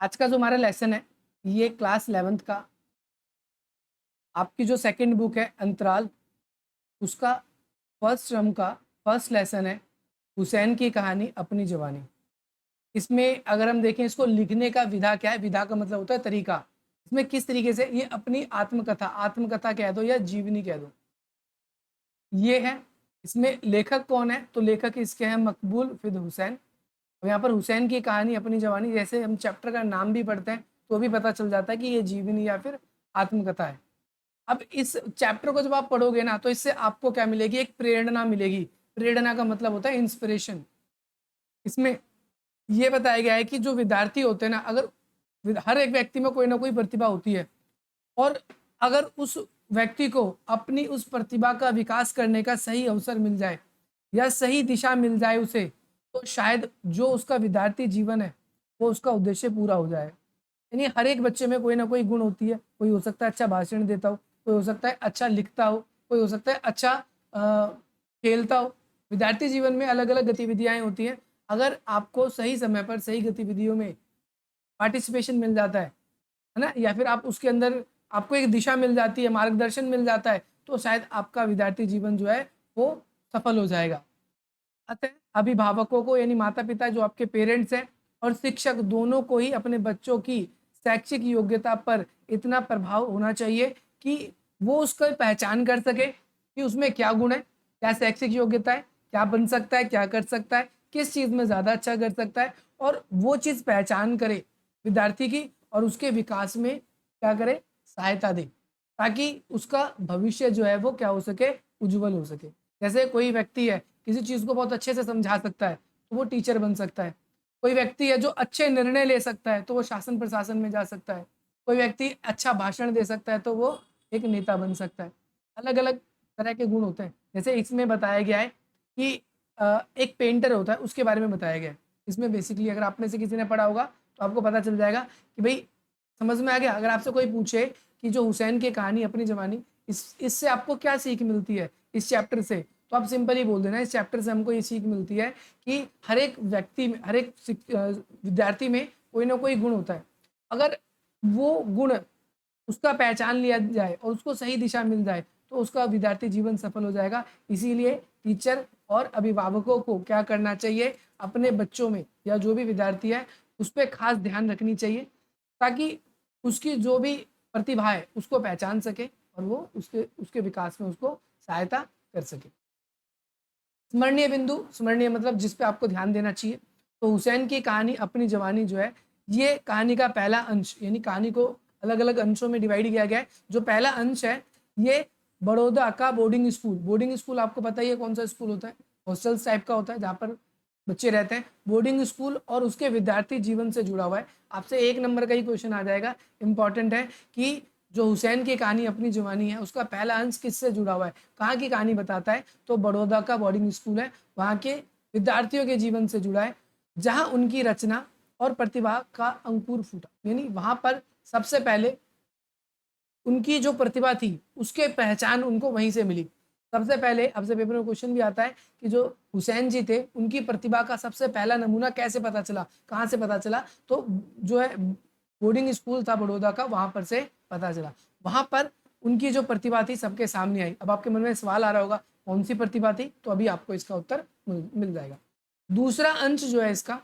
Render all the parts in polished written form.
आज का जो हमारा लेसन है ये क्लास 11th का आपकी जो सेकंड बुक है अंतराल उसका फर्स्ट टर्म का फर्स्ट लेसन है हुसैन की कहानी अपनी जवानी। इसमें अगर हम देखें इसको लिखने का विधा क्या है, विधा का मतलब होता है तरीका। इसमें किस तरीके से ये अपनी आत्मकथा आत्मकथा कह दो या जीवनी कह दो ये है। इसमें लेखक कौन है तो लेखक इसके हैं मकबूल फिद हुसैन। अब यहाँ पर हुसैन की कहानी अपनी जवानी जैसे हम चैप्टर का नाम भी पढ़ते हैं तो भी पता चल जाता है कि ये जीवनी या फिर आत्मकथा है। अब इस चैप्टर को जब आप पढ़ोगे ना तो इससे आपको क्या मिलेगी, एक प्रेरणा मिलेगी। प्रेरणा का मतलब होता है इंस्पिरेशन। इसमें ये बताया गया है कि जो विद्यार्थी होते हैं ना, अगर हर एक व्यक्ति में कोई ना कोई प्रतिभा होती है और अगर उस व्यक्ति को अपनी उस प्रतिभा का विकास करने का सही अवसर मिल जाए या सही दिशा मिल जाए उसे, तो शायद जो उसका विद्यार्थी जीवन है वो उसका उद्देश्य पूरा हो जाए। यानी हर एक बच्चे में कोई ना कोई गुण होती है। कोई हो सकता है अच्छा भाषण देता हो, कोई हो सकता है अच्छा लिखता हो, कोई हो सकता है अच्छा खेलता हो। विद्यार्थी जीवन में अलग अलग गतिविधियां होती हैं। अगर आपको सही समय पर सही गतिविधियों में पार्टिसिपेशन मिल जाता है ना, या फिर आप उसके अंदर आपको एक दिशा मिल जाती है, मार्गदर्शन मिल जाता है, तो शायद आपका विद्यार्थी जीवन जो है वो सफल हो जाएगा। अतः अभिभावकों को यानी माता पिता जो आपके पेरेंट्स हैं और शिक्षक दोनों को ही अपने बच्चों की शैक्षिक योग्यता पर इतना प्रभाव होना चाहिए कि वो उसका पहचान कर सके कि उसमें क्या गुण है, क्या शैक्षिक योग्यता है, क्या बन सकता है, क्या कर सकता है, किस चीज़ में ज़्यादा अच्छा कर सकता है, और वो चीज़ पहचान करे विद्यार्थी की और उसके विकास में क्या करे, सहायता दे, ताकि उसका भविष्य जो है वो क्या हो सके, उज्जवल हो सके। जैसे कोई व्यक्ति है किसी चीज़ को बहुत अच्छे से समझा सकता है तो वो टीचर बन सकता है। कोई व्यक्ति है जो अच्छे निर्णय ले सकता है तो वो शासन प्रशासन में जा सकता है। कोई व्यक्ति अच्छा भाषण दे सकता है तो वो एक नेता बन सकता है। अलग अलग तरह के गुण होते हैं। जैसे इसमें बताया गया है कि एक पेंटर होता है उसके बारे में बताया गया है। इसमें बेसिकली अगर आप में से किसी ने पढ़ा होगा तो आपको पता चल जाएगा कि भाई समझ में आ गया। अगर आपसे कोई पूछे कि जो हुसैन की कहानी अपनी जवानी, इससे आपको क्या सीख मिलती है इस चैप्टर से, तो आप सिंपल ही बोल देना इस चैप्टर से हमको ये सीख मिलती है कि हर एक व्यक्ति में, हर एक विद्यार्थी में कोई ना कोई गुण होता है। अगर वो गुण उसका पहचान लिया जाए और उसको सही दिशा मिल जाए तो उसका विद्यार्थी जीवन सफल हो जाएगा। इसीलिए टीचर और अभिभावकों को क्या करना चाहिए, अपने बच्चों में या जो भी विद्यार्थी है उस पर खास ध्यान रखनी चाहिए ताकि उसकी जो भी प्रतिभा है उसको पहचान सके और वो उसके उसके विकास में उसको सहायता कर सके। स्मरणीय बिंदु, स्मरणीय मतलब जिस पे आपको ध्यान देना चाहिए। तो हुसैन की कहानी अपनी जवानी जो है ये कहानी का पहला अंश, यानी कहानी को अलग अलग अंशों में डिवाइड किया गया है। जो पहला अंश है ये बड़ौदा का बोर्डिंग स्कूल। बोर्डिंग स्कूल आपको पता ही है कौन सा स्कूल होता है, हॉस्टल्स टाइप का होता है जहाँ पर बच्चे रहते हैं। बोर्डिंग स्कूल और उसके विद्यार्थी जीवन से जुड़ा हुआ है। आपसे 1 नंबर का ही क्वेश्चन आ जाएगा, इंपॉर्टेंट है कि जो हुसैन की कहानी अपनी जवानी है उसका पहला अंश किससे जुड़ा हुआ है, कहाँ की कहानी बताता है, तो बड़ौदा का बोर्डिंग स्कूल है, वहाँ के विद्यार्थियों के जीवन से जुड़ा है जहाँ उनकी रचना और प्रतिभा का अंकुर फूटा। यानी वहाँ पर सबसे पहले उनकी जो प्रतिभा थी उसके पहचान उनको वहीं से मिली। सबसे पहले आपसे पेपर में क्वेश्चन भी आता है कि जो हुसैन जी थे उनकी प्रतिभा का सबसे पहला नमूना कैसे पता चला, कहाँ से पता चला, तो जो है बोर्डिंग स्कूल था बड़ौदा का, वहां पर से पता चला। वहां पर उनकी जो प्रतिभा थी सबके सामने आई। अब आपके मन में सवाल आ रहा होगा कौन सी प्रतिभा थी, तो अभी आपको इसका उत्तर मिल जाएगा। दूसरा अंश जो है इसका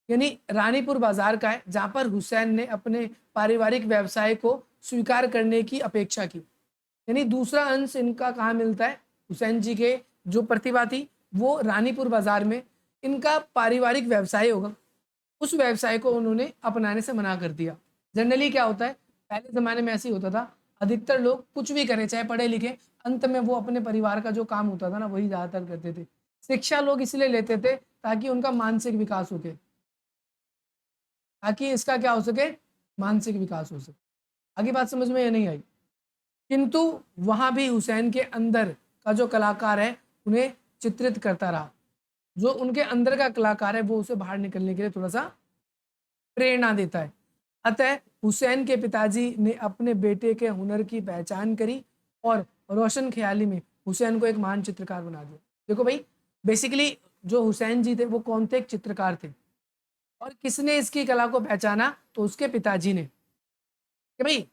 यानी रानीपुर बाजार का है, जहां पर हुसैन ने अपने पारिवारिक व्यवसाय को स्वीकार करने की अपेक्षा की। यानी दूसरा अंश इनका कहाँ मिलता है, हुसैन जी के जो प्रतिभा थी वो रानीपुर बाजार में, इनका पारिवारिक व्यवसाय होगा, उस व्यवसाय को उन्होंने अपनाने से मना कर दिया। जनरली क्या होता है, पहले ज़माने में ऐसे ही होता था, अधिकतर लोग कुछ भी करें चाहे पढ़े लिखे, अंत में वो अपने परिवार का जो काम होता था ना वही ज़्यादातर करते थे। शिक्षा लोग इसलिए लेते थे ताकि उनका मानसिक विकास हो सके, ताकि इसका क्या हो सके, मानसिक विकास हो सके। आगे बात समझ में ये नहीं आई। किंतु वहां भी हुसैन के अंदर का जो कलाकार है उन्हें चित्रित करता रहा। जो उनके अंदर का कलाकार है वो उसे बाहर निकलने के लिए थोड़ा सा प्रेरणा देता है। अतः हुसैन के पिताजी ने अपने बेटे के हुनर की पहचान करी और रोशन ख्याली में हुसैन को एक महान चित्रकार बना दिया। देखो भाई, बेसिकली जो हुसैन जी थे वो कौन थे, एक चित्रकार थे। और किसने इसकी कला को पहचाना? तो उसके पिताजी ने, कि भाई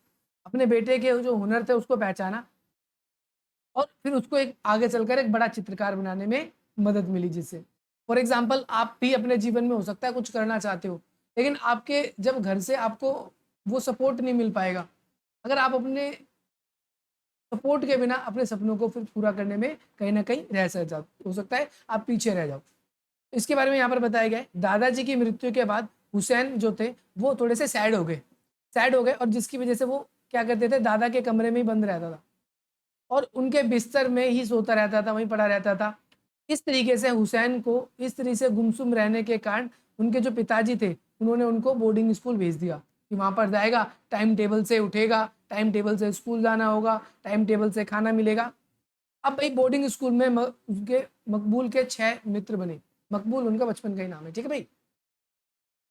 अपने बेटे के जो हुनर थे उसको पहचाना और फिर उसको एक आगे चलकर एक बड़ा चित्रकार बनाने में मदद मिली जिससे। फॉर एग्जाम्पल आप भी अपने जीवन में हो सकता है कुछ करना चाहते हो, लेकिन आपके जब घर से आपको वो सपोर्ट नहीं मिल पाएगा। अगर आप अपने सपोर्ट के बिना अपने सपनों को फिर पूरा करने में कहीं ना कहीं रह सक जाओ, हो सकता है आप पीछे रह जाओ। इसके बारे में यहाँ पर बताया गया है, दादाजी की मृत्यु के बाद हुसैन जो थे वो थोड़े से सैड हो गए और जिसकी वजह से वो क्या करते थे, दादा के कमरे में ही बंद रहता था और उनके बिस्तर में ही सोता रहता था, वहीं पड़ा रहता था। इस तरीके से हुसैन को इस तरीके से गुमसुम रहने के कारण उनके जो पिताजी थे उन्होंने उनको बोर्डिंग स्कूल भेज दिया कि वहाँ पर जाएगा, टाइम टेबल से उठेगा, टाइम टेबल से स्कूल जाना होगा, टाइम टेबल से खाना मिलेगा। अब भाई बोर्डिंग स्कूल में उसके मकबूल के 6 मित्र बने। मकबूल उनका बचपन का ही नाम है, ठीक है भाई।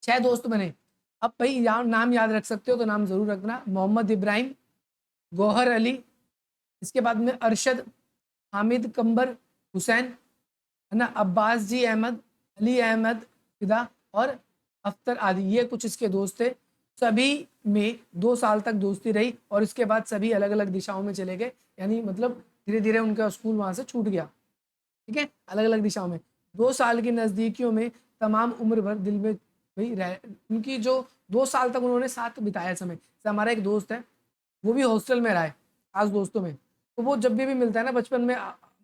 6 दोस्त बने। अब भाई यहाँ नाम याद रख सकते हो तो नाम जरूर रखना, मोहम्मद इब्राहिम, गौहर अली, इसके बाद में अरशद, हामिद कंबर, हुसैन, है ना, अब्बास जी अहमद, अली अहमद फिदा और अख्तर आदि, ये कुछ इसके दोस्त थे। सभी में 2 साल तक दोस्ती रही और इसके बाद सभी अलग अलग दिशाओं में चले गए, यानी मतलब धीरे धीरे उनका स्कूल वहाँ से छूट गया, ठीक है, अलग अलग दिशाओं में। 2 साल की नज़दीकियों में तमाम उम्र भर दिल में वही रह, उनकी जो 2 साल तक उन्होंने साथ बिताया समय। जैसे हमारा एक दोस्त है वो भी हॉस्टल में रहा है, खास दोस्तों में, तो वो जब भी मिलता है ना बचपन में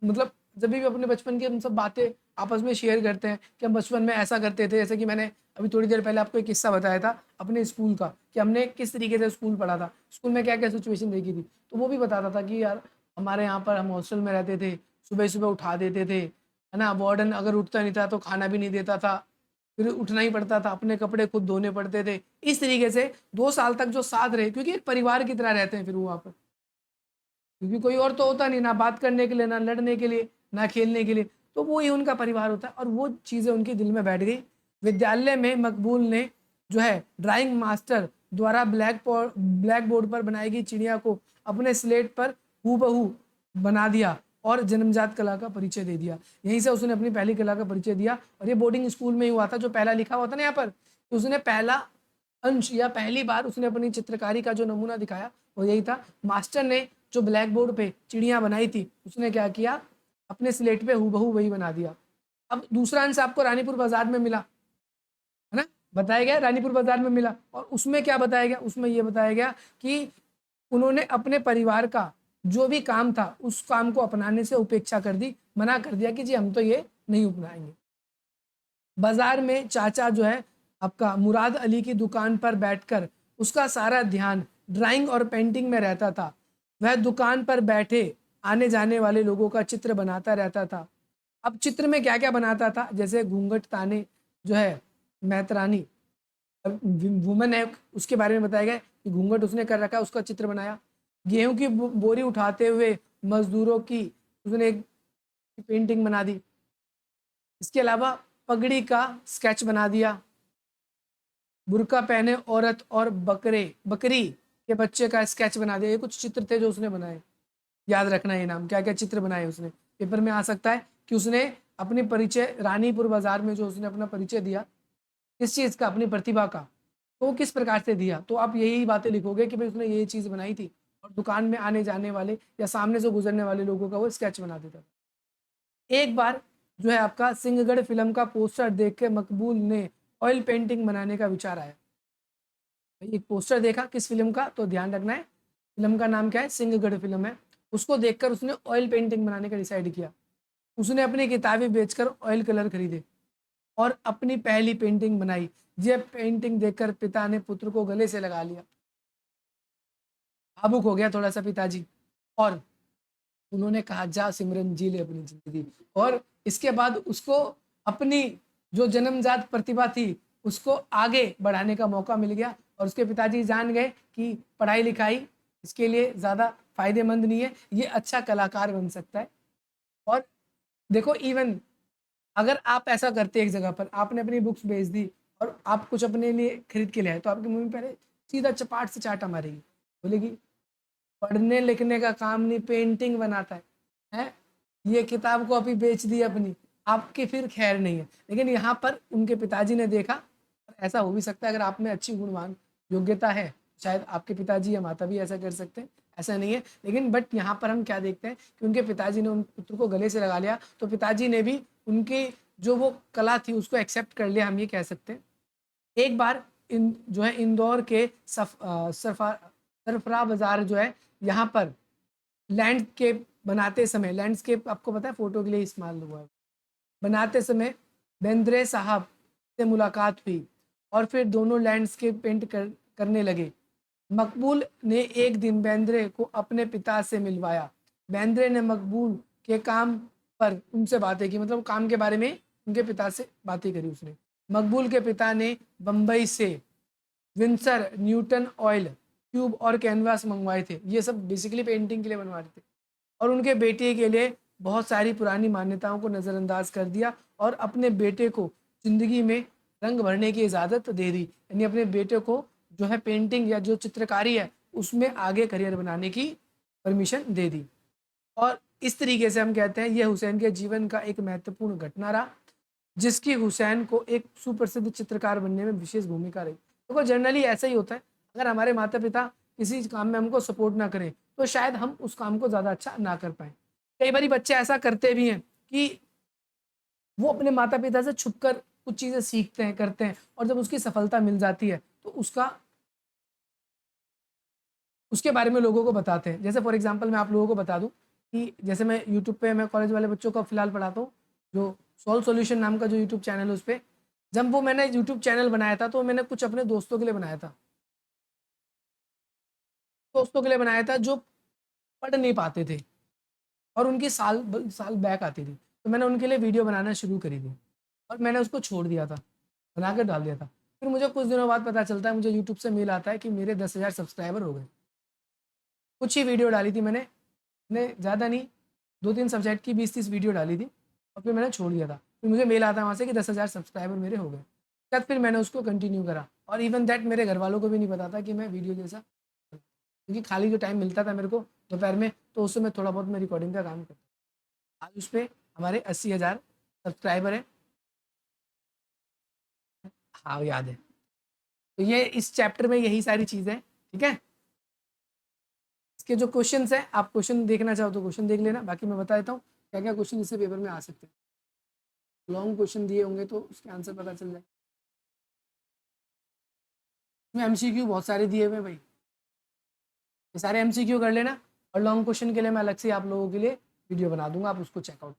मतलब जब भी अपने बचपन की हम सब बातें आपस में शेयर करते हैं कि हम बचपन में ऐसा करते थे। जैसे कि मैंने अभी थोड़ी देर पहले आपको एक किस्सा बताया था अपने स्कूल का कि हमने किस तरीके से स्कूल पढ़ा था, स्कूल में क्या क्या सिचुएशन देखी थी। तो वो भी बताता था कि यार हमारे यहाँ पर हम हॉस्टल में रहते थे, सुबह सुबह उठा देते थे, है ना, वार्डन अगर उठता नहीं था तो खाना भी नहीं देता था, फिर उठना ही पड़ता था, अपने कपड़े खुद धोने पड़ते थे। इस तरीके से 2 साल तक जो साथ रहे, क्योंकि एक परिवार की तरह रहते हैं फिर वो वहाँ पर, क्योंकि कोई और तो होता नहीं, ना बात करने के लिए, ना लड़ने के लिए, ना खेलने के लिए, तो वो ही उनका परिवार होता है और वो चीज़ें उनके दिल में बैठ गई। विद्यालय में मकबूल ने जो है ड्राइंग मास्टर द्वारा ब्लैक बोर्ड पर बनाई गई चिड़िया को अपने स्लेट पर हूबहू बना दिया और जन्मजात कला का परिचय दे दिया। यहीं से उसने अपनी पहली कला का परिचय दिया और ये बोर्डिंग स्कूल में ही हुआ था। जो पहला लिखा हुआ था ना यहाँ पर, तो उसने पहला अंश या पहली बार उसने अपनी चित्रकारी का जो नमूना दिखाया वो यही था। मास्टर ने जो ब्लैक बोर्ड पे चिड़िया बनाई थी उसने क्या किया, अपने स्लेट पे हूबहू वही बना दिया। अब दूसरा अंश आपको रानीपुर बाजार में मिला, है ना, बताया गया रानीपुर बाजार में मिला, और उसमें क्या बताया गया, उसमें ये बताया गया कि उन्होंने अपने परिवार का जो भी काम था उस काम को अपनाने से उपेक्षा कर दी, मना कर दिया कि जी हम तो ये नहीं अपनाएंगे। बाजार में चाचा जो है आपका मुराद अली की दुकान पर बैठकर उसका सारा ध्यान ड्राइंग और पेंटिंग में रहता था। वह दुकान पर बैठे आने जाने वाले लोगों का चित्र बनाता रहता था। अब चित्र में क्या क्या बनाता था, जैसे घूंघट ताने जो है मैतरानी वुमन है उसके बारे में बताया गया कि घूंघट उसने कर रखा है, उसका चित्र बनाया। गेहूं की बोरी उठाते हुए मजदूरों की उसने एक पेंटिंग बना दी। इसके अलावा पगड़ी का स्केच बना दिया। बुर्का पहने औरत और बकरी के बच्चे का स्केच बना दिया। ये कुछ चित्र थे जो उसने बनाए, याद रखना ये नाम, क्या क्या चित्र बनाए उसने। पेपर में आ सकता है कि उसने अपनी परिचय रानीपुर बाजार में जो उसने अपना परिचय दिया किस चीज़ का, अपनी प्रतिभा का, तो किस प्रकार से दिया, तो आप यही बातें लिखोगे कि भाई उसने ये चीज़ बनाई थी। और दुकान में आने जाने वाले या सामने से गुजरने वाले लोगों का वो स्केच बना देता था। एक बार जो है आपका सिंहगढ़ फिल्म का पोस्टर देख के मकबूल ने ऑयल पेंटिंग बनाने का विचार आया। एक पोस्टर देखा किस फिल्म का, तो ध्यान रखना है फिल्म का नाम क्या है, सिंहगढ़ फिल्म है। उसको देखकर उसने ऑयल पेंटिंग बनाने का डिसाइड किया। उसने अपनी किताबें बेचकर ऑयल कलर खरीदे और अपनी पहली पेंटिंग बनाई। ये पेंटिंग देखकर पिता ने पुत्र को गले से लगा लिया, भावुक हो गया थोड़ा सा पिताजी, और उन्होंने कहा जा सिमरन जी ले अपनी जिंदगी। और इसके बाद उसको अपनी जो जन्मजात प्रतिभा थी उसको आगे बढ़ाने का मौका मिल गया और उसके पिताजी जान गए कि पढ़ाई लिखाई इसके लिए ज़्यादा फायदेमंद नहीं है, ये अच्छा कलाकार बन सकता है। और देखो इवन अगर आप ऐसा करते एक जगह पर आपने अपनी बुक्स बेच दी और आप कुछ अपने लिए खरीद के ले आए, तो आपकी मम्मी पहले सीधा चपाट से चाटा मारेगी, बोलेगी पढ़ने लिखने का काम नहीं, पेंटिंग बनाता है ये किताब कॉपी बेच दी अपनी, आपकी फिर खैर नहीं है। लेकिन यहाँ पर उनके पिताजी ने देखा और ऐसा हो भी सकता है अगर आप में अच्छी गुणवान योग्यता है, शायद आपके पिताजी या माता भी ऐसा कर सकते हैं, ऐसा नहीं है। लेकिन बट यहाँ पर हम क्या देखते हैं कि उनके पिताजी ने उन पुत्र को गले से लगा लिया, तो पिताजी ने भी उनकी जो वो कला थी उसको एक्सेप्ट कर लिया, हम ये कह सकते हैं। एक बार इन जो है इंदौर के सरफरा बाजार जो है यहाँ पर लैंडस्केप बनाते समय, लैंडस्केप आपको पता है फोटो के लिए इस्तेमाल हुआ है, बनाते समय बेंद्रे साहब से मुलाकात हुई और फिर दोनों लैंडस्केप पेंट करने लगे। मकबूल ने एक दिन बेंद्रे को अपने पिता से मिलवाया। बेंद्रे ने मकबूल के काम पर उनसे बातें की, मतलब काम के बारे में उनके पिता से बातें करी उसने। मकबूल के पिता ने बम्बई से विंसर न्यूटन ऑयल ट्यूब और कैनवास मंगवाए थे, ये सब बेसिकली पेंटिंग के लिए बनवा रहे थे, और उनके बेटे के लिए बहुत सारी पुरानी मान्यताओं को नज़रअंदाज कर दिया और अपने बेटे को ज़िंदगी में रंग भरने की इजाज़त दे दी। यानी अपने बेटे को जो है पेंटिंग या जो चित्रकारी है उसमें आगे करियर बनाने की परमिशन दे दी। और इस तरीके से हम कहते हैं यह हुसैन के जीवन का एक महत्वपूर्ण घटना रहा, जिसकी हुसैन को एक सुप्रसिद्ध चित्रकार बनने में विशेष भूमिका रही। देखो जनरली ऐसा ही होता है, अगर हमारे माता पिता किसी काम में हमको सपोर्ट ना करें तो शायद हम उस काम को ज़्यादा अच्छा ना कर पाए। कई बार बच्चे ऐसा करते भी हैं कि वो अपने माता पिता से छुप कर कुछ चीज़ें सीखते हैं, करते हैं, और जब उसकी सफलता मिल जाती है तो उसके बारे में लोगों को बताते हैं। जैसे फॉर एग्जांपल मैं आप लोगों को बता दूं कि जैसे मैं यूट्यूब पे मैं कॉलेज वाले बच्चों को फिलहाल पढ़ाता हूँ, जो सॉल्व सॉल्यूशन नाम का जो यूट्यूब चैनल है उस पर, जब वो मैंने यूट्यूब चैनल बनाया था तो मैंने कुछ अपने दोस्तों के लिए बनाया था, दोस्तों के लिए बनाया था जो पढ़ नहीं पाते थे और उनकी साल साल बैक आती थी, तो मैंने उनके लिए वीडियो बनाना शुरू करी थी और मैंने उसको छोड़ दिया था, बना के डाल दिया था। फिर मुझे कुछ दिनों बाद पता चलता है, मुझे यूट्यूब से मेल आता है कि मेरे 10,000 सब्सक्राइबर हो गए। कुछ ही वीडियो डाली थी मैंने ज़्यादा नहीं, 2-3 सब्जेक्ट की 20-30 वीडियो डाली थी और फिर मैंने छोड़ दिया था। फिर मुझे मेल आता है वहाँ से कि 10,000 सब्सक्राइबर मेरे हो गए। तब फिर मैंने उसको कंटिन्यू करा और इवन दैट मेरे घर वालों को भी नहीं पता था कि मैं वीडियो जैसा, क्योंकि खाली जो टाइम मिलता था मेरे को दोपहर में, तो उससे मैं थोड़ा बहुत मैं रिकॉर्डिंग का काम करता। आज उस पर हमारे 80,000 सब्सक्राइबर हैं। हाँ याद है। तो ये इस चैप्टर में यही सारी चीज़ें, ठीक है। इसके जो क्वेश्चंस हैं, आप क्वेश्चन देखना चाहो तो क्वेश्चन देख लेना, बाकी मैं बता देता हूँ क्या क्या क्वेश्चन इससे पेपर में आ सकते हैं। लॉन्ग क्वेश्चन दिए होंगे तो उसके आंसर पता चल जाए। इसमें एमसीक्यू बहुत सारे दिए हुए हैं भाई, ये सारे एमसीक्यू कर लेना, और लॉन्ग क्वेश्चन के लिए मैं अलग से आप लोगों के लिए वीडियो बना दूंगा, आप उसको चेकआउट